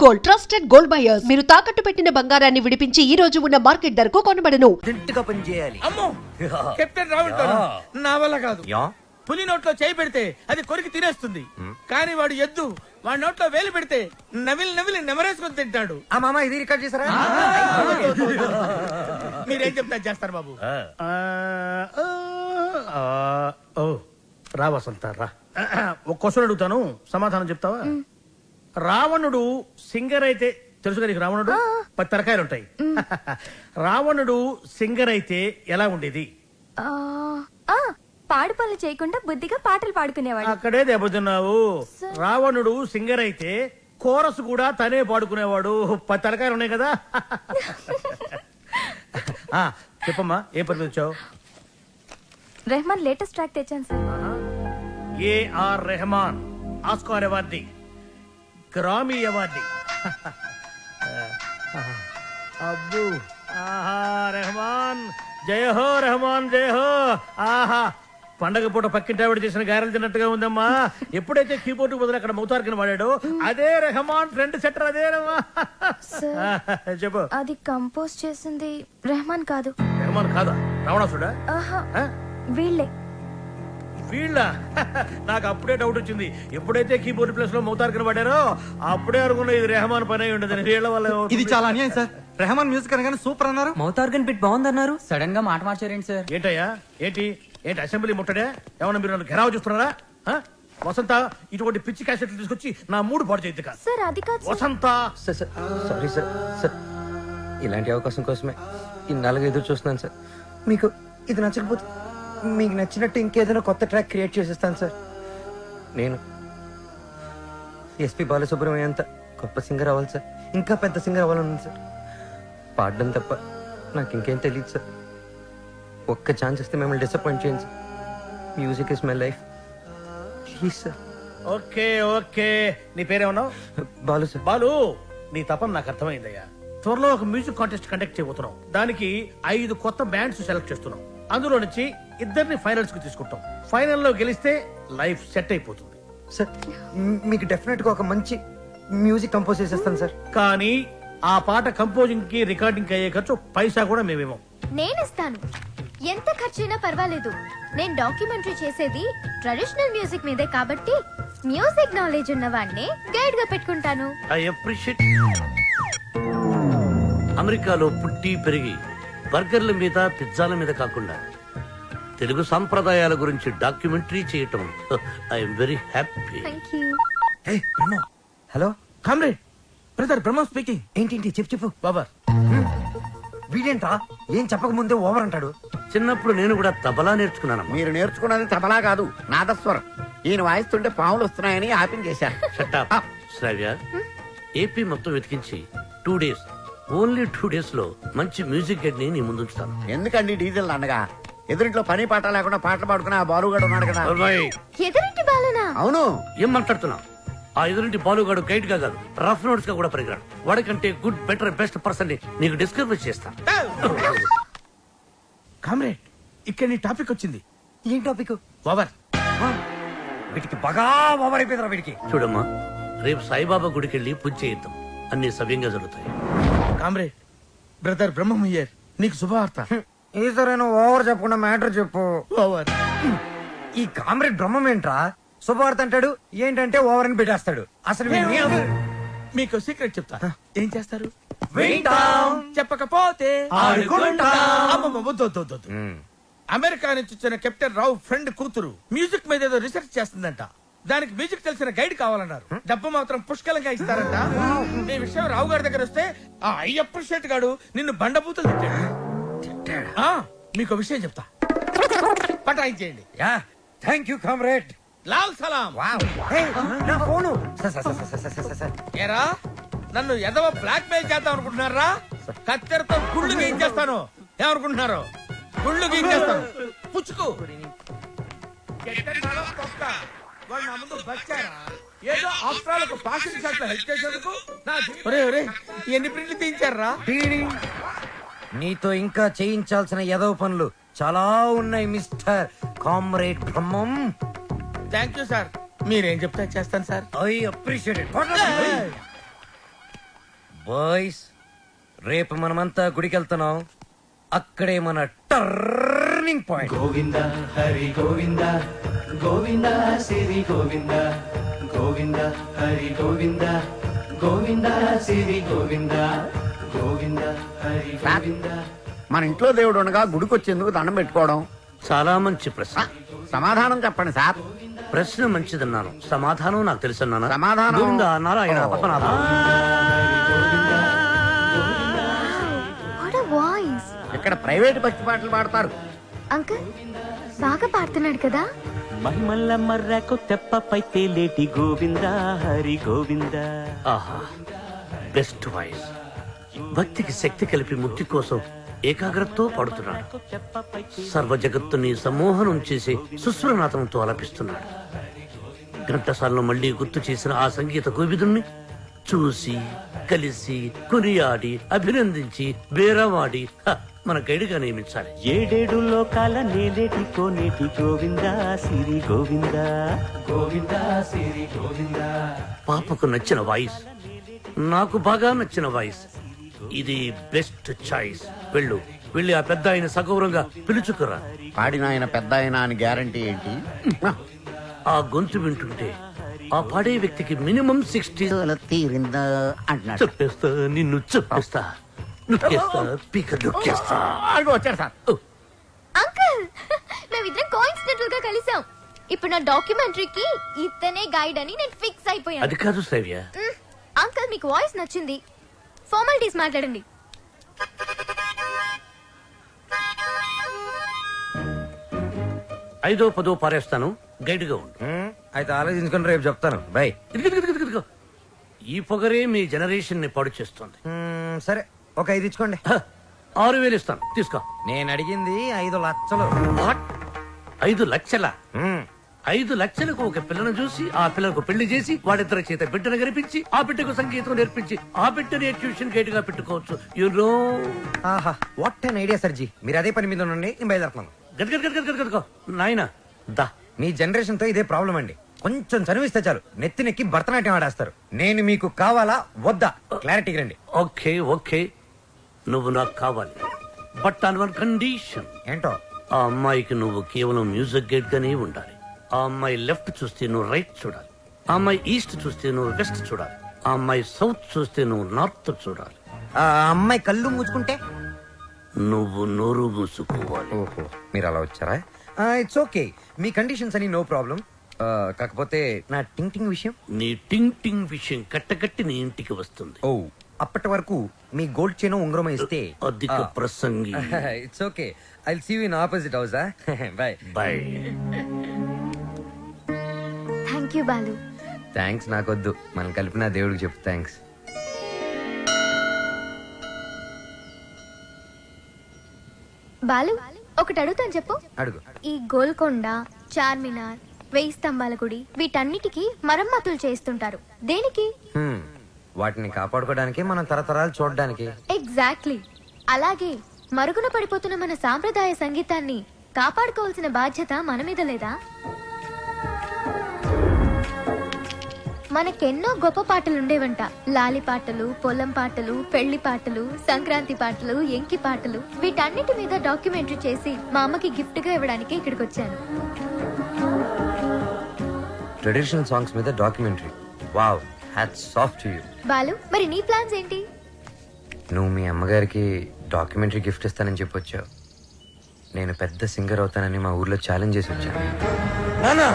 Gold, trusted gold buyers. మీరు తాకట్టు పెట్టిన బంగారాన్ని విడిపించి ఈ రోజు ఉన్న మార్కెట్ ధరకు కొనబడను. దింటుగా పని చేయాలి. అమ్మో కెప్టెన్ రావుల్ నా వల్ల కాదు. పులి నోట్లో చేయి పెడితే అది కొరికి తినేస్తుంది, కానీ వాడు ఎద్దు వాడి నోట్లో వేలు పెడితే నవిలి నవిలి నెమరేసుకొని తింటాడు. ఆ మామ ఇది రికార్డ్ చేశారా? మీరేం చెప్తా చేస్తారు బాబు. రా వసంత రా. ఒక క్వశ్చన్ అడుగుతాను, సమాధానం చెప్తావా? రావణుడు సింగర్ అయితే తెలుసు కదా నీకు? రావణుడు 10 తరకాయలు ఉంటాయి. రావణుడు సింగర్ అయితే ఎలా ఉండేది? పాడు పనులు చేయకుండా బుద్ధిగా పాటలు పాడుకునేవాడు. అక్కడే దెబ్బతిన్నావు. రావణుడు సింగర్ అయితే కోరస్ కూడా తనే పాడుకునేవాడు. 10 తరకాయలు ఉన్నాయి కదా. చెప్పమ్మా, ఏం పని వచ్చావు? రెహమాన్ లేటెస్ట్ ట్రాక్ తెచ్చాను sir. AR Rahman Oscar awardee, Grammy awardee. అబ్బు ఆహా రెహమాన్, జయ హో రెహమాన్, జయ హో. ఆహా పండగ పూట పక్కింటావిడ చేసిన గారెలు తిన్నట్టుగా ఉందమ్మా. ఎప్పుడైతే కీబోర్డ్ బదులు అక్కడ మౌతార్కిని వాడాడో అదే రెహమాన్ ఫ్రెండ్ సెటర్. అదే చెప్పు. అది కంపోజ్ చేసింది రెహమాన్ కాదు. రెహమాన్ కాదా? రావణాసుడా? వీళ్ళే. వీళ్ళ? నాకు అప్పుడే డౌట్ వచ్చింది. ఎప్పుడైతే కీబోర్డ్ ప్లేస్ లో మౌతార్కిని వాడారో అప్పుడే అనుకున్నా ఇది రెహమాన్ పని అయి ఉండదు. వీళ్ళ వల్ల ఇది చాలా అన్యాయం సార్. రెహమాన్ మ్యూజిక్ అనగానే సూపర్ అన్నారు, మౌతార్గన్ బిట్ బాగుందన్నారు, సడన్ గా మాట మార్చారేంటి సార్? ఏంటయ్యా ఏంటి అసెంబ్లీ ముట్టడే? ఏమన్నా మీరు నన్ను ఘెరావు చూస్తున్నారా? వసంత ఇటువంటి పిచ్చి క్యాసెట్లు తీసుకొచ్చి నా మూడు పాడు చేయద్దు కాదు. సార్ అది కాదు వసంత. Sorry sir. సార్ ఇలాంటి అవకాశం కోసమే ఇన్నాళ్ళుగా ఎదురు చూస్తున్నాను సార్. మీకు ఇది నచ్చకపోతే మీకు నచ్చినట్టు ఇంకేదైనా కొత్త ట్రాక్ క్రియేట్ చేసేస్తాను సార్. నేను ఎస్పి బాలసుబ్రహ్మణ్యం అంత గొప్ప సింగర్ అవ్వాలి సార్. ఇంకా పెద్ద సింగర్ అవ్వాలన్నాను సార్. పాడడం తప్ప నాకు ఇంకేం తెలియదు సార్. ఒక్క ఛాన్స్ ఇస్తే మిమ్మల్ని డిసప్పాయింట్ చేయండి sir. Music is my life, please sir. Okay okay, నీ పేరేమన్నావు? బాలు సార్. బాలు, నీ తపన నాకు అర్థమైందయ్యా. త్వరలో ఒక మ్యూజిక్ కాంటెస్ట్ కండక్ట్ చేయబోతున్నాం. దానికి 5 కొత్త బ్యాండ్స్ సెలెక్ట్ చేస్తున్నాం. అందులో నుంచి 2 ఫైనల్స్ కు తీసుకుంటాం. ఫైనల్లో గెలిస్తే లైఫ్ సెట్ అయిపోతుంది సార్. మీకు డెఫినెట్ గా ఒక మంచి మ్యూజిక్ కంపోజ్ చేసేస్తాను సార్. కానీ ఆ పాట కంపోజింగ్ కి రికార్డింగ్ అయ్యే ఖర్చు పైసా కూడా మేమేమో. నేను ఇస్తాను, ఎంత ఖర్చైనా పర్వాలేదు. నేను డాక్యుమెంటరీ చేసేది ట్రెడిషనల్ మ్యూజిక్ మీదే కాబట్టి మ్యూజిక్ నాలెడ్జ్ ఉన్న వాడిని గైడ్ గా పెట్టుకుంటాను. I appreciate. అమెరికాలో పుట్టి పెరిగి బర్గర్ల మీద పిజ్జాల మీద కాకుండా తెలుగు సంప్రదాయాల గురించి డాక్యుమెంటరీ చేయటం I'm very happy. Thank you. Hello comrade, brother Brahma speaking. ఏంటి చెప్పు బాబా. వీడేంట్రా ఏం చెప్పక ముందే ఓవర్ అంటాడు. చిన్నప్పుడు నేను కూడా తబలా నేర్చుకున్నాను. మీరు నేర్చుకున్నది తబలా కాదు, నాదస్వరం. ఈయన వాయిస్తుంటే పాములు వస్తున్నాయని ఆపించేశారు. శ్రావ్య, ఏపీ మొత్తం వెతికించి 2 days, ఓన్లీ 2 days లో మంచి మ్యూజిక్ గైడ్ ని నీ ముందుంచుతాను. ఎందుకండి డీజిల్ అండగా? ఎదురింట్లో పని పాట లేకుండా పాటలు పాడుకుని ఆ బాలుగాడు ఉన్నాడు కదా. ఎదురింటి బాలునా? అవును. ఏం మాట్లాడుతున్నా? ఆ ఎదురింటి బాలుగాడు గైడ్ గా కాదు, రఫ్ నోట్స్ గా కూడా పరిగరాడు. వాడికంటే గుడ్, బెటర్, బెస్ట్ పర్సన్ ని నీకు డిస్కవర్ చేస్తా. కామ్రేడ్, ఇక్కడ నీ టాపిక్ వచ్చింది. ఏం టాపిక్? ఓవర్. వీటికి బాగా ఓవర్ అయిపోయిందిరా వీడికి. చూడమ్మా, రేపు సాయిబాబా గుడికి వెళ్ళి పూజ చేయిద్దాం. అన్ని సవ్యంగా జరుగుతాయి. కామ్రేడ్, బ్రదర్ బ్రహ్మయ్యర్, నీకు శుభవార్త. ఈసారైనా ఓవర్ చెప్పకుండా మ్యాటర్ చెప్పు. ఓవర్. ఈ కామ్రేడ్ బ్రహ్మం ఏంట్రా శుభవార్త అంటాడు, ఏంటంటే ఓవర్ అని పెట్టేస్తాడు. అసలు మీకు సీక్రెట్ చెప్తా. ఏం చేస్తారు? వింటాం. చెప్పకపోతే ఆడుకుంటాం. అమ్మమ్మ, వద్దు, వద్దు, వద్దు, వద్దు. అమెరికా నుంచి వచ్చిన కెప్టెన్ రావు ఫ్రెండ్ కూతురు మ్యూజిక్ మీద ఏదో రీసెర్చ్ చేస్తుందంట. దానికి మ్యూజిక్ తెలిసిన గైడ్ కావాలన్నారు. డబ్బు మాత్రం పుష్కలంగా ఇస్తారంట. ఈ విషయం రావు గారి దగ్గర వస్తే ఆ ఐ అప్రిషియేట్ గాడు నిన్ను బండబూతులు తిట్టాడు. మీకు విషయం చెప్తా, పటాయించేయండి. Thank you comrade. లాల్ సలాం. నా ఫోను. ఏరా, నన్ను ఎదవ బ్లాక్ మెయిల్ చేద్దాం అనుకుంటున్నారా? కత్తెరతో గుళ్ళు గీయించేస్తాను. ఏమనుకుంటున్నారు? గుళ్ళు గీయించేస్తాను. పుచ్చుకు. వాడు నా ముందు బచ్చారా? ఏదో ఆఫ్రాలకు పాసింగ్ షాట్ లో హెల్ప్ చేసేందుకు ఎన్ని ప్రింట్లు తీయించారా? నీతో ఇంకా చేయించాల్సిన ఎదవ పనులు చాలా ఉన్నాయి mister comrade Brahmam. Thank you sir. మీరేం చెప్తా చేస్తాను sir. I appreciate it. Boys రేపు మనమంతా గుడికి వెళ్తున్నాం. అక్కడే మన టర్నింగ్ పాయింట్. గోవింద హరి గోవింద గోవింద సిరి గోవింద గోవింద హరి గోవింద గోవింద సిరి గోవింద గోవింద హరి గోవింద. మన ఇంట్లో దేవుడు ఉండగా గుడికి వచ్చేందుకు దండం పెట్టుకోవడం. చాలా మంచి ప్రశ్న. సమాధానం చెప్పండి సార్. ప్రశ్న మంచిదన్నాను, సమాధానం నాకు తెలుసన్నాను. సమాధానం- Govinda Narayana Padmanabha. What a voice. ఇక్కడ ప్రైవేట్ భక్తి పాటలు పాడతారు. అంకుల్ బాగా పాడుతున్నాడు కదా. మహిమల్ల మర్రకు తెప్పపై తేలేటి గోవింద హరి గోవింద. ఆహా, బెస్ట్ వాయిస్. భక్తికి శక్తి కలిపి ముక్తి కోసం ఏకాగ్రతతో పాడుతున్నాడు. సర్వ జగత్తుని సమ్మోహనం చేసి సుస్వరనాథంతో ఆలపిస్తున్నాడు. ఘంటసాలను మళ్లీ గుర్తు చేసిన ఆ సంగీత కోవిదుణ్ణి చూసి కలిసి కొనియాడి అభినందించి బేరవాడి మన గైడ్గా నియమించాలి. ఏడేడు లోకాల నేలేటి కోనేటి గోవింద సిరి గోవింద గోవింద సిరి గోవింద. పాపకు నచ్చిన వాయిస్, నాకు బాగా నచ్చిన వాయిస్. ఇది బెస్ట్ చాయిస్. వెళ్ళి ఆ పెద్ద ఆయన సగౌరవంగా పిలుచుకురా. పాడిన ఆయన పెద్ద ఆయన అని గ్యారంటీ ఏంటి? ఆ గొంతు వింటుంటే ఆ పాడే వ్యక్తికి మినిమం 60 తీరిందా అంటున్నాడు. చెప్పేస్తా, నిన్ను చెప్పేస్తా, నొక్కేస్తా, పీక నొక్కేస్తా. అదిగో వచ్చాడు సార్. అంకుల్ మేమిద్దరం కోఇన్సిడెంటల్ గా కలిసాం. ఇప్పుడు నా డాక్యుమెంటరీకి ఇతనే గైడ్ అని నేను ఫిక్స్ అయిపోయాను. అది కాదు శ్రవ్య. అంకుల్ మీకు వాయిస్ నచ్చింది, ఫార్మాలిటీస్ మాట్లాడండి. ఐదో పదో పారేస్తాను, గైడ్గా ఉండు. అయితే ఆలోచించుకుని రేపు చెప్తాను. బై. ఇదిగో. ఈ పొగరే మీ జనరేషన్ ని పాడు చేస్తుంది. సరే, ఒక 5 ఇచ్చుకోండి. 6,000 ఇస్తాను, తీసుకో. నేను అడిగింది 5 లక్షలు. 5 లక్షల? మ్మ్. 5 లక్షలకు ఒక పిల్లను చూసి ఆ పిల్లకు పెళ్లి చేసి వాడిద్దరి చేత బిడ్డను కనిపించి ఆ బిడ్డకు సంగీతం నేర్పించి ఆ బిడ్డని ట్యూషన్ గైడ్ గా పెట్టుకోవచ్చు. You know. ఆహా, వాట్ అన్ ఐడియా సర్జీ. మీరు అదే పని మీద ఉండండి, నేను బయలుదేరుతున్నాను. గదగదగదగదగో నాయనా దా. మీ జనరేషన్ తో ఇదే ప్రాబ్లం అండి. కొంచెం చనువిస్తే చాలు నెత్తినెక్కి భరతనాట్యం ఆడేస్తారు. నేను మీకు కావాలా వద్దా క్లారిటీకి రండి. ఓకే, నువ్వు నాకు కావాలి, బట్ ఆన్ వన్ కండిషన్. ఏంటో? ఆ అమ్మాయికి నువ్వు కేవలం మ్యూజిక్ గైడ్ గానే ఉండాలి. ఆ అమ్మాయి లెఫ్ట్ చూస్తే నువ్వు రైట్ చూడాలి. ఆ అమ్మాయి ఈస్ట్ చూస్తే నువ్వు వెస్ట్ చూడాలి. ఆ అమ్మాయి సౌత్ చూస్తే నువ్వు నార్త్ చూడాలి. ఆ అమ్మాయి కళ్ళు మూసుకుంటే నువ్వు నోరు మూసుకోవాలి. ఓహో, మీరు అలా వచ్చారా? It's okay. మీ కండిషన్స్ అని నో ప్రాబ్లం. కాకపోతే నా టింగ్ టింగ్ విషయం. నీ టింగ్ విషయం కట్టకట్టి నీ ఇంటికి వస్తుంది. ఓ, అప్పటి వరకు మీ గోల్డ్ చైన్ ఉంగరం ఇస్తే అధిక ప్రసంగి. It's okay. I'll see you in opposite house. Bye. Bye. Thank you Balu. Thanks నాకొద్దు, మనం కలిపిన దేవుడికి చెప్పు థ్యాంక్స్. బాలు ఒకటి అడుగుతాను చెప్పు. అడుగు. ఈ గోల్కొండ, చార్మినార్, 1000 స్తంభాల గుడి వీటన్నిటికీ మరమ్మతులు చేస్తుంటారు. దేనికి? వాటిని కాపాడుకోవడానికి, మనం తరతరాలు చూడడానికి. ఎగ్జాక్ట్లీ. అలాగే మరుగున పడిపోతున్న మన సాంప్రదాయ సంగీతాన్ని కాపాడుకోవాల్సిన బాధ్యత మన మీద లేదా? మనకెన్నో గొప్ప పాటలు ఉండేవంట. లాలి పాటలు, పొలం పాటలు, పెళ్లి పాటలు, సంక్రాంతి పాటలు, ఎంకి పాటలు. వీటన్నిటి మీద డాక్యుమెంటరీ చేసి మా అమ్మకి గిఫ్ట్ గా ఇవ్వడానికి ఇక్కడికి వచ్చాను. ట్రెడిషనల్ సాంగ్స్ మీద documentary. Wow, hats off to you. Balu మరి నీ ప్లాన్స్ ఏంటి? నువ్వు మీ అమ్మగారికి డాక్యుమెంటరీ గిఫ్ట్ ఇస్తానని చెప్పొచ్చావు. నేను పెద్ద సింగర్ అవుతానని మా ఊర్లో ఛాలెంజ్ చేసి వచ్చాను. నానా,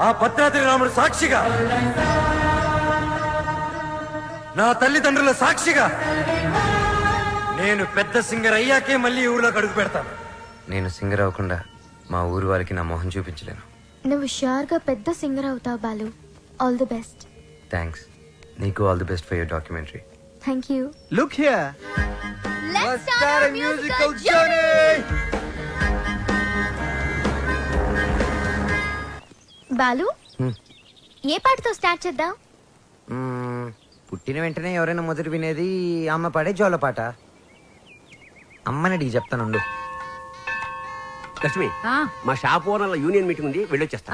ఆ భద్రాద్రి రాముడు సాక్షిగా, నా తల్లిదండ్రుల సాక్షిగా, నేను పెద్ద సింగర్ అయ్యాకే మళ్ళీ ఊర్లోకి అడుగు పెడతాను. నేను సింగర్ అవ్వకుండా మా ఊరు వాళ్ళకి నా మొహం చూపించలేను. నువ్వు షూర్ గా పెద్ద సింగర్ అవుతావు Balu. All the best. Thanks. నీకు all the best for your documentary. Thank you. Look here. Let's start a musical journey. Balu, ఏ పాటతో స్టార్ట్ చేద్దాం? పుట్టిన వెంటనే ఎవరైనా మొదటి వినేది అమ్మ పాడే జోల పాట. అమ్మనడిగి చెప్తానుండు. లక్ష్మి, మా షాప్ ఓనర్ల యూనియన్ మీటింగ్ ఉంది, వెళ్ళొచ్చేస్తా.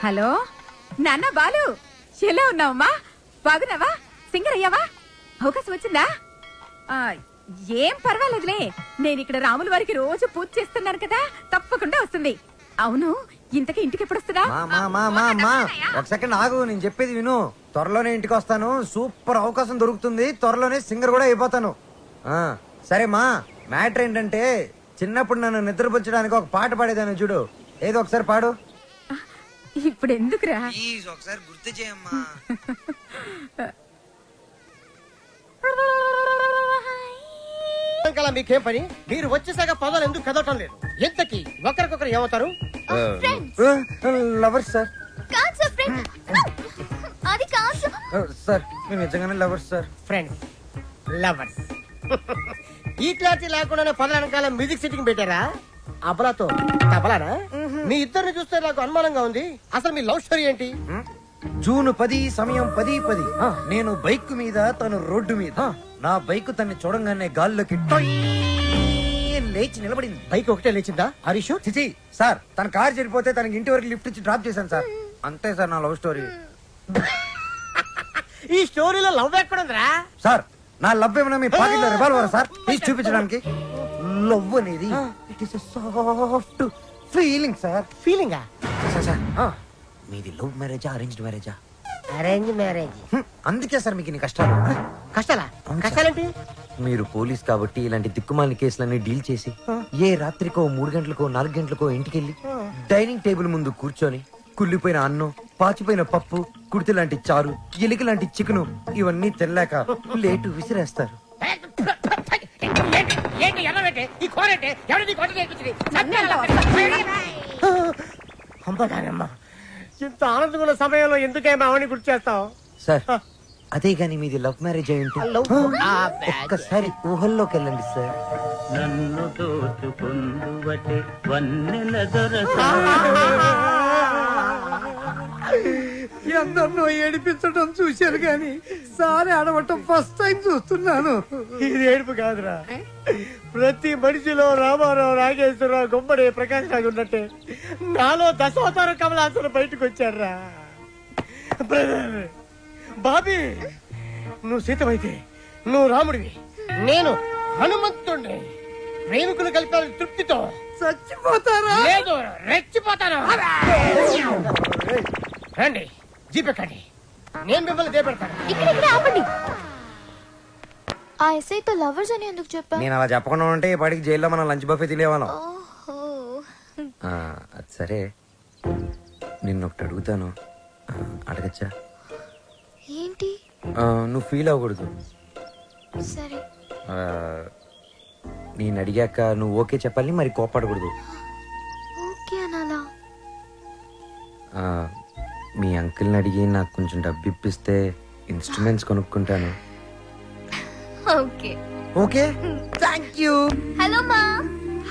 హలో నాన్న బాలు, ఎలా ఉన్నావమ్మా? బాగున్నావా? సింగర్ అయ్యావా? అవకాశం వచ్చిందా? ఏం పర్వాలేదులే, నేను ఇక్కడ రాముల వారికి రోజు పూజ చేస్తున్నాను కదా, తప్పకుండా వస్తుంది. అవును, ఇంతకీ ఇంటికి ఎప్పుడు వస్తుందా? ఒక సెకండ్ ఆగు, నేను చెప్పేది విను. త్వరలోనే ఇంటికి వస్తాను. సూపర్ అవకాశం దొరుకుతుంది. త్వరలోనే సింగర్ కూడా అయిపోతాను. సరే మా మ్యాటర్ ఏంటంటే, చిన్నప్పుడు నన్ను నిద్రపుచ్చడానికి ఒక పాట పాడేదాన్ని చూడు. ఏదో ఒకసారి పాడు. ఇప్పుడు ఎందుకురా? ఒకసారి గుర్తు చేయమ్మా. మీకేం పని? మీరు వచ్చేసాక పదాలు ఎందుకు కదవటం లేదు? ఎంతకి ఒకరికొకరు ఏమవుతారు? Lovers sir. కాదు సార్, ఫ్రెండ్. అది కాదు సార్, మేము నిజంగానే లవర్స్ సార్. Friends, lovers. ఈ క్లారిటీ లేకుండానే పదాల వెనకాల మ్యూజిక్ సెట్టింగ్ పెట్టారా? అబలాతో తబలానా? మీ ఇద్దరిని చూస్తే నాకు అనుమానంగా ఉంది. అసలు మీ లవ్ స్టోరీ ఏంటి? జూన్ 10 సమయం 10:10. నేను బైక్ మీద, తను రోడ్డు మీద. నా బైక్ తన్ని చూడంగానే గాల్లోకి టొయ్ లేచి నిలబడింది. బైక్ ఒకటే లేచిందా? హరీష్ చిచి సార్, తన కార్ చెడిపోతే తనకి ఇంటి వరకు లిఫ్ట్ ఇచ్చి డ్రాప్ చేశాను సార్. అంతే సార్ నా లవ్ స్టోరీ. ఈ స్టోరీలో లవ్ ఎక్కడుందిరా? సార్, నా లవ్ ఏమైనా మీ పాకెట్లో రివాల్వర్ సార్ తీసి చూపించడానికి? లవ్ అనేది it is soft feeling sir. ఫీలింగా? సార్, మీది లవ్ మ్యారేజా అరేంజ్డ్ మ్యారేజా? Arrange marriage. అందుకే సార్ మీకు ఇన్ని కష్టాలు. కష్టాలా? కష్టాలేంటి? మీరు పోలీస్ కాబట్టి ఇలాంటి దిక్కుమాలిన కేసులన్నీ డీల్ చేసి ఏ రాత్రికో 3 గంటలకో 4 గంటలకో ఇంటికెళ్ళి డైనింగ్ టేబుల్ ముందు కూర్చొని కుళ్ళిపోయిన అన్నం, పాచిపోయిన పప్పు, కుడితి లాంటి చారు, ఎలిక లాంటి చికెను ఇవన్నీ తినలేక లేటు విసిరేస్తారు. ఇంత ఆనందమైన సమయంలో ఎందుకేమో అవని గుర్తు చేస్తావు సార్? అదే గాని మీది లవ్ మ్యారేజ్ అయి ఉంటే ఒక్కసారి ఊహల్లోకి వెళ్ళండి సార్. నన్ను దోచుకుందువటే వన్నెల దొరసా. ఎందరినో ఏడిపించడం చూశాను గాని సారి ఆడవటం ఫస్ట్ టైం చూస్తున్నాను. ఇది ఏడుపు కాదురా, ప్రతి మనిషిలో రామారావు, నాగేశ్వరరావు, గుమ్మడి, ప్రకాశ్ రాజు ఉన్నట్టే నాలో దశావతార కమలాసన బయటకు వచ్చారా. బ్రదర్ బాబీ, నువ్వు సీతమైతే నువ్వు రాముడివి, నేను హనుమంతుడిని. ప్రేమికులు కలిపారు తృప్తితో చచ్చిపోతారా? లేదు, రెచ్చిపోతాను. రండి, జీపెక్కండి, నేను మిమ్మల్ని దేపెడతాను. ఇక్కడ ఆపండి. ఆ ఎస్ఐతో లవర్స్ అని ఎందుకు చెప్పా? నేను అలా చెప్పకుండా ఉంటే ఈ పాటికి జైల్లో మనం లంచ్ బఫే తినేవాళ్ళం. అది సరే, నిన్నొకటి అడుగుతాను, అడగచ్చా? ఏంటి? నువ్వు ఫీల్ అవ్వకూడదు. సరే. నేను అడిగాక నువ్వు ఓకే చెప్పాలి, మరి కోప్పడకూడదు. ఓకే అనాలా? మీ అంకుల్ని అడిగి నాకు కొంచెం డబ్బు ఇప్పిస్తే ఇన్స్ట్రుమెంట్స్ కొనుక్కుంటాను. Okay. Okay, thank you. Hello మా.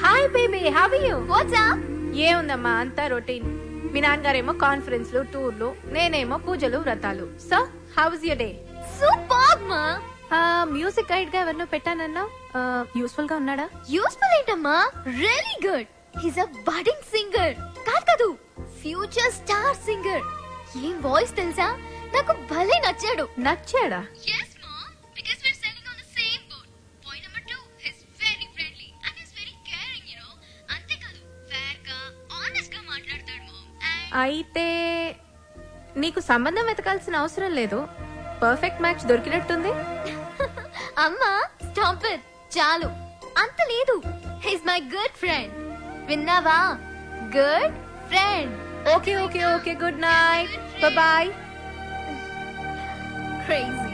Hi baby, how are you? What's up? ఏముందమ్మా, అంతా రొటీన్. మీ నాన్నగారేమో కాన్ఫరెన్స్లు, టూర్లు, నేనేమో పూజలు, వ్రతాలు. So how was your day? Super మా. మ్యూజిక్ గైడ్ గా ఎవరినో పెట్టానన్నా, యూస్ఫుల్ గా ఉన్నాడా? యూస్ఫుల్ ఏంటమ్మా, really good. He's a budding singer. కాదు, ఫ్యూచర్ స్టార్ సింగర్. ఏం వాయిస్ తెలుసా? నాకు భలే నచ్చాడు. నచ్చాడా? yes mom, because we're sailing on the same boat. Point number 2, he's very friendly and he's very caring, you know. అంతే కాదు, fair గా honest గా మాట్లాడతాడు mom. అయితే నీకు సంబంధం వెతకాల్సిన అవసరం లేదు, పర్ఫెక్ట్ మ్యాచ్ దొరికినట్టుంది. అమ్మా స్టాప్ ఇట్, చాలు. అంత లేదు, హీస్ మై గుడ్ ఫ్రెండ్. విన్నావా? Good friend. Okay okay okay, good night, bye bye. Crazy.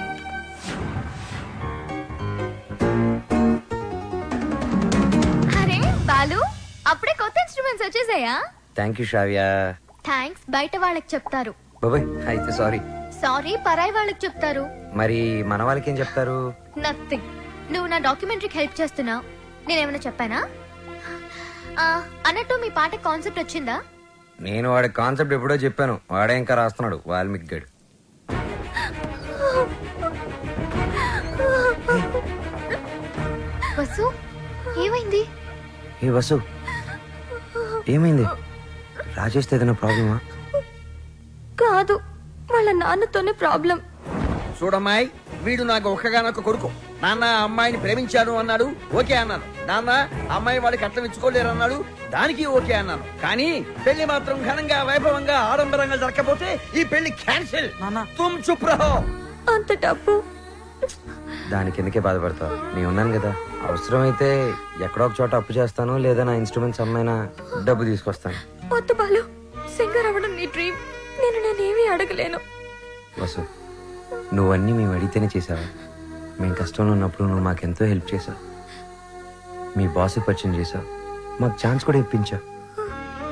అరే బాలు, అప్పుడే కొత్త ఇన్స్ట్రుమెంట్స్ వచ్చేసాయా? Thank you Sravya. థ్యాంక్స్ బయట వాళ్ళకి చెప్తారు. బాబాయ్ అయితే సారీ. సారీ పరాయి వాళ్ళకి చెప్తారు. మరి మన వాళ్ళకి ఏం చెప్తారు? నథింగ్. నువ్వు నా డాక్యుమెంటరీకి హెల్ప్ చేస్తున్నావు, నేనేమైనా చెప్పానా? అన్నట్టు మీ పాట కాన్సెప్ట్ వచ్చిందా? నేను వాడి కాన్సెప్ట్ ఎప్పుడో చెప్పాను, వాడే ఇంకా రాస్తున్నాడు, వాల్మీకి గడు. వసు, ఏమైంది? ఏ వసు, ఏమైంది? రాజేష్తో ఏదైనా ప్రాబ్లమా? కాదు, వాళ్ళ నాన్నతోనే ప్రాబ్లం. చూడమ్మాయి, వీడు నాకు ఒక్కగానొక్క కొడుకు. నాన్న అమ్మాయిని ప్రేమించాను అన్నాడు, ఓకే అన్నాను. నాన్న అమ్మాయి వాడికి కట్నం ఇచ్చుకోలేరు అన్నాడు, దానికి ఓకే అన్నాను. కానీ పెళ్లి మాత్రం ఘనంగా వైభవంగా ఆడంబరంగా జరగకపోతే ఈ పెళ్లి క్యాన్సిల్. తుమ్ చుప్ రహో. అంత డబ్బు దానికి ఎందుకే బాధపడతావు? నేను ఉన్నాను కదా. అవసరమైతే ఎక్కడో ఒక చోట అప్పు చేస్తాను, లేదా నా ఇన్స్ట్రుమెంట్స్ అమ్మైనా డబ్బు తీసుకొస్తాను. వద్దు బాలు, సింగర్ అవ్వడం నీ డ్రీమ్. నేనేమీ అడగలేను. వసు, నువ్వన్నీ మేము అడిగితేనే చేసావా? మేము కష్టంలో ఉన్నప్పుడు నువ్వు మాకెంతో హెల్ప్ చేసావు. మీ బాస్ పరిచయం చేసావు, మాకు ఛాన్స్ కూడా ఇప్పించావు.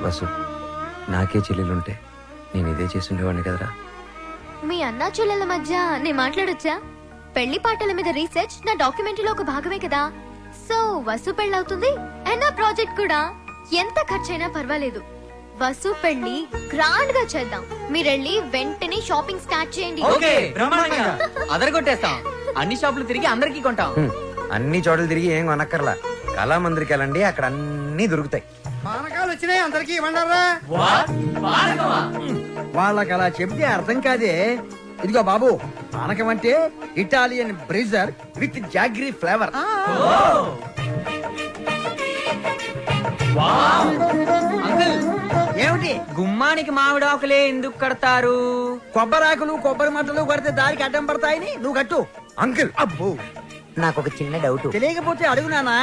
వసు, నాకే చెల్లెలుంటే నేను ఇదే చేసి ఉండేవాడిని కదరా. మీ అన్నా చెల్లెల మధ్య నేను మాట్లాడొచ్చా? పెళ్లి పాటల మీద రీసెర్చ్ నా డాక్యుమెంటరీలో ఒక భాగమే కదా. సో వసు పెళ్ళవుతుంది అండ్ నా ప్రాజెక్ట్ కూడా. ఎంత ఖర్చైనా పర్వాలేదు, వసు పెళ్లి గ్రాండ్ గా చేద్దాం. మీరెళ్ళి వెంటనే షాపింగ్ స్టార్ట్ చేయండి. అదరగొట్టేస్తాం. అన్ని షాపులు తిరిగి అందరికీ కొంటాం. అన్ని చోట్ల తిరిగి ఏం కొనక్కర్లా, కళామందిరికి వెళ్ళండి, అక్కడ అన్ని దొరుకుతాయి. పానకాలు వచ్చినాయి, అందరికి ఇవ్వండారా. వాళ్ళకి అలా చెప్తే అర్థం కాదే. ఇదిగో బాబు, పానకం అంటే Italian Brezza with jaggery flavour. ఏమిటి? గుమ్మానికి మామిడి ఆకులే ఎందుకు కడతారు? కొబ్బరాకులు కొబ్బరి మట్టలు కడితే దారికి అడ్డం పడతాయని నువ్వు కట్టు. అంకుల్, అబ్బో, నాకు ఒక చిన్న డౌట్. తెలియకపోతే అడుగునానా.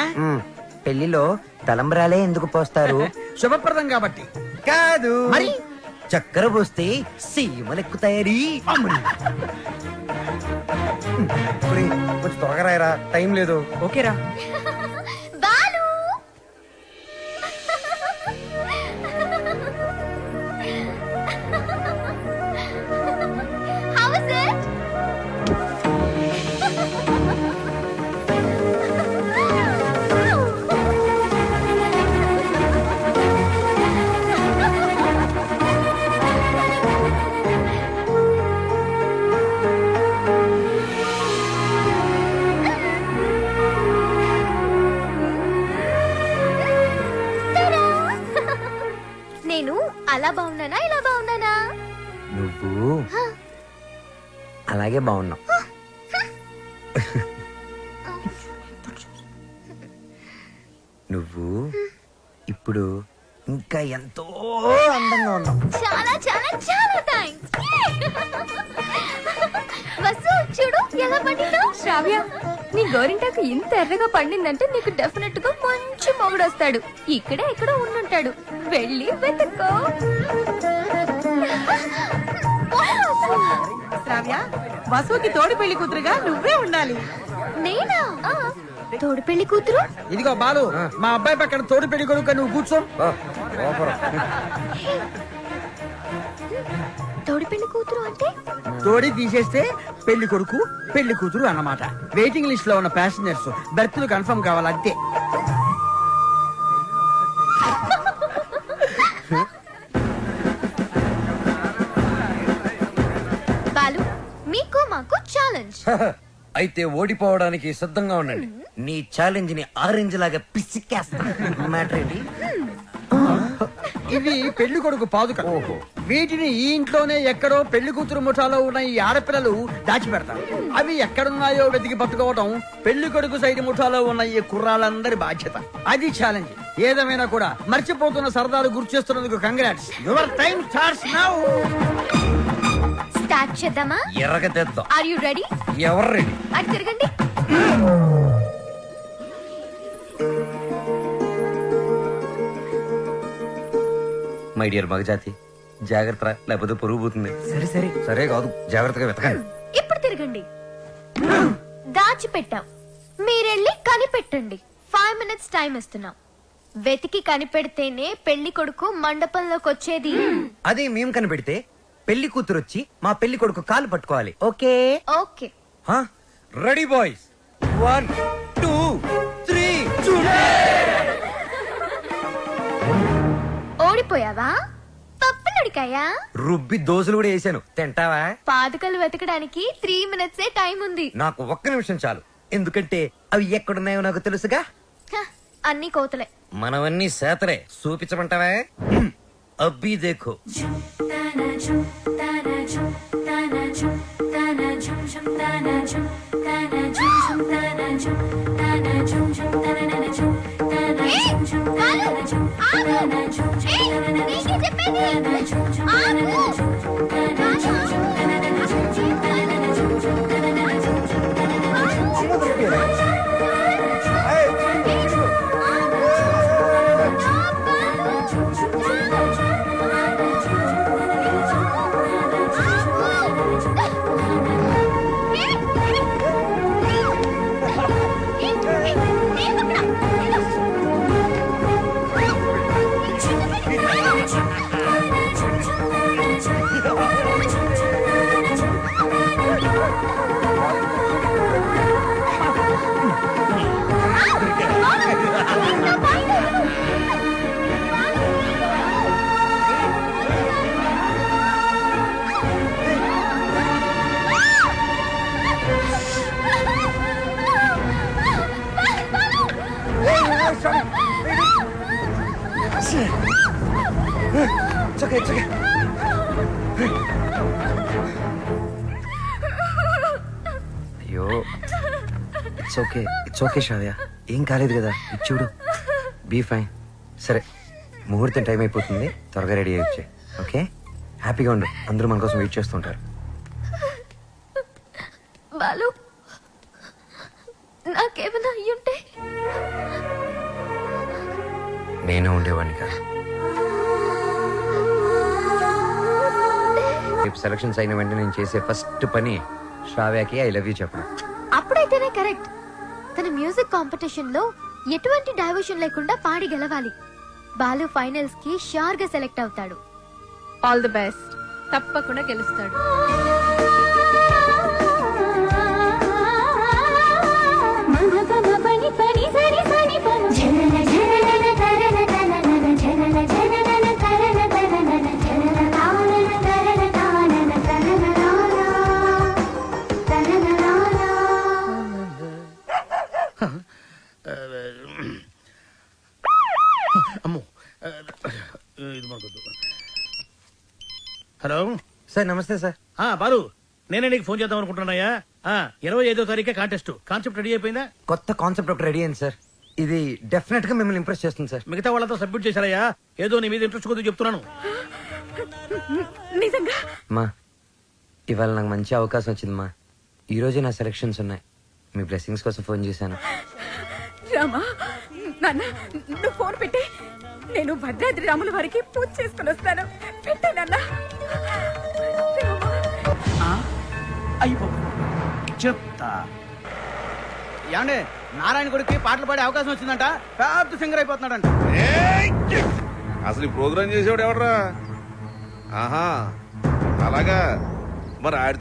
పెళ్లిలో తలంబరాలే ఎందుకు పోస్తారు? శుభప్రదం కాబట్టి. కాదు మరి చక్కెర పోస్తే సీమలెక్కుతాయని. కొంచెం త్వరగా రాయరా, టైం లేదు. ఓకేరా. Balu How is it? నేను అలా బాగున్నానా ఇలా బాగున్నానా? నువ్వు అలాగే బాగున్నావు. నువ్వు ఇప్పుడు ఇంకా ఎంతో అందంగా ఉన్నావు. చాలా చాలా చాలా థాంక్స్. వసు చూడు ఎలా పండిందో. శ్రావ్య, నీ గోరింటాకు ఇంత ఎర్రగా పండిందంటే నీకు డెఫినెట్ గా మంచి మొగుడు వస్తాడు. ఇక్కడే ఎక్కడో ఉండుంటాడు, వెళ్ళి వెతుక్కో. శ్రావ్య, వసుకి తోడి పెళ్లి కూతురుగా నువ్వే ఉండాలి. నేనా? తోడు పెళ్లి కూతురు? ఇదిగో బాలు, మా అబ్బాయి పక్కన తోడు పెళ్లి కొడుకు నువ్వు కూర్చో. తోడు పెళ్లి కూతురు అంటే తోడి తీసేస్తే పెళ్లి కొడుకు పెళ్లి కూతురు అన్నమాట. వెయిటింగ్ లిస్ట్ లో ఉన్న ప్యాసింజర్స్ బెర్త్లు కన్ఫర్మ్ కావాలంతే. బాలు, మీకు మాకు ఛాలెంజ్. అయితే ఓడిపోవడానికి సిద్ధంగా ఉండండి. నీ ఛాలెంజ్ ని ఆరెంజ్ లాగా పిసికేస్తా. మ్యాటర్ ఏంటి? ఇవి పెళ్లి కొడుకు పాదుక. వీటిని ఈ ఇంట్లోనే ఎక్కడో పెళ్లి కూతురు ముఠాలో ఉన్న ఈ ఆడపిల్లలు దాచిపెడతారు. అవి ఎక్కడున్నాయో వెతికి పట్టుకోవడం పెళ్లి కొడుకు సైడ్ ముఠాలో ఉన్న ఈ కుర్రాళ్ళందరి బాధ్యత. అది ఛాలెంజ్. ఏదేమైనా కూడా మర్చిపోతున్న సరదాలు గుర్తు చేస్తున్నందుకు congrats. Your time starts now. Start చేద్దామా? ఎర్రగా తెద్దాం. Are you ready? ఎవరు రెడీ? అటు తిరగండి. మై డియర్ మగజాతి, జాగ్రత్త, లేకపోతే పొరుగు పోతుంది. సరే సరే. సరే కాదు, జాగ్రత్తగా వెతకండి. ఇప్పుడు తిరగండి. దాచిపెట్టాం, మీరెళ్ళి కనిపెట్టండి. 5 minutes టైం ఇస్తున్నాం. వెతికి కనిపెడితేనే పెళ్లి కొడుకు మండపంలోకి వచ్చేది. అది మేము కనిపెడితే పెళ్లి కూతురు వచ్చి మా పెళ్లి కొడుకు కాలు పట్టుకోవాలి. ఓకే? ఓకే. Ready boys, 1 2 3. ఓడిపోయావా? పప్పులడికాయా? రుబ్బి దోశలు కూడా వేసాను, తింటావా? పాదుకలు వెతకడానికి 3 minutes టైం ఉంది. నాకు 1 నిమిషం చాలు, ఎందుకంటే అవి ఎక్కడున్నాయో నాకు తెలుసుగా. అన్ని కోతలే. మనవన్నీ సేతలే. చూపించమంటావా? అబ్బి దేఖో. అయ్యో ఇట్స్ ఓకే శ్రావ్య, ఏం కాలేదు కదా, ఇది చూడు, బీ ఫైన్. సరే, ముహూర్తం టైం అయిపోతుంది, త్వరగా రెడీ అయ్యి ఓకే? హ్యాపీగా ఉండు, అందరూ మన కోసం వెయిట్ చేస్తుంటారు. బాలు, నాకేమైనా అయ్యుంటే నేను ఉండేవాడిని కాదు. రేపు సెలక్షన్స్ అయిన వెంటనే నేను చేసే ఫస్ట్ పని శ్రావ్యకి ఐ లవ్ యూ చెప్పడం. అప్పుడైతేనే కరెక్ట్. తన మ్యూజిక్ కాంపిటీషన్ లో ఎటువంటి డైవర్షన్ లేకుండా పాడి గెలవాలి. బాలు ఫైనల్స్ కి షూర్ గా సెలెక్ట్ అవుతాడు. All the best. తప్పకుండా గెలుస్తాడు. అమ్మో, ఇది మనకొద్దు. హలో సార్, నమస్తే సార్. బాలు, నేనే నీకు ఫోన్ చేద్దాం అనుకుంటున్నాయా? 25వ తారీఖే కాంటెస్ట్. కాన్సెప్ట్ రెడీ అయిపోయిందా? కొత్త కాన్సెప్ట్ ఒకటి రెడీ అయింది సార్. ఇది డెఫినెట్ గా మిమ్మల్ని ఇంప్రెస్ చేస్తుంది సార్. మిగతా వాళ్ళతో సబ్మిట్ చేశారయ్యా. ఏదో నీ మీద ఇంట్రెస్ట్ కొద్దిగా చెప్తున్నాను. నిజంగా మా ఇవాళ నాకు మంచి అవకాశం వచ్చింది మా. ఈ రోజే నా సెలక్షన్స్ ఉన్నాయి. మీ బ్లెస్సింగ్స్ కోసం ఫోన్ చేశాను. రామా, నాన్న, నువ్వు ఫోన్ పెట్టి, నేను భద్రాద్రి రాముల వారికి పూజ చేసుకుని వస్తాను. పెట్టే నాన్న. చెప్తా. ఏమండి, నారాయణ గుడికి పాటలు పాడే అవకాశం వచ్చిందంట. పెద్ద సింగర్ అయిపోతున్నాడంట. అసలు ఈ ప్రోగ్రామ్ చేసేవాడు ఎవడరా? ఆహా, అలాగా. మరి ఆడితో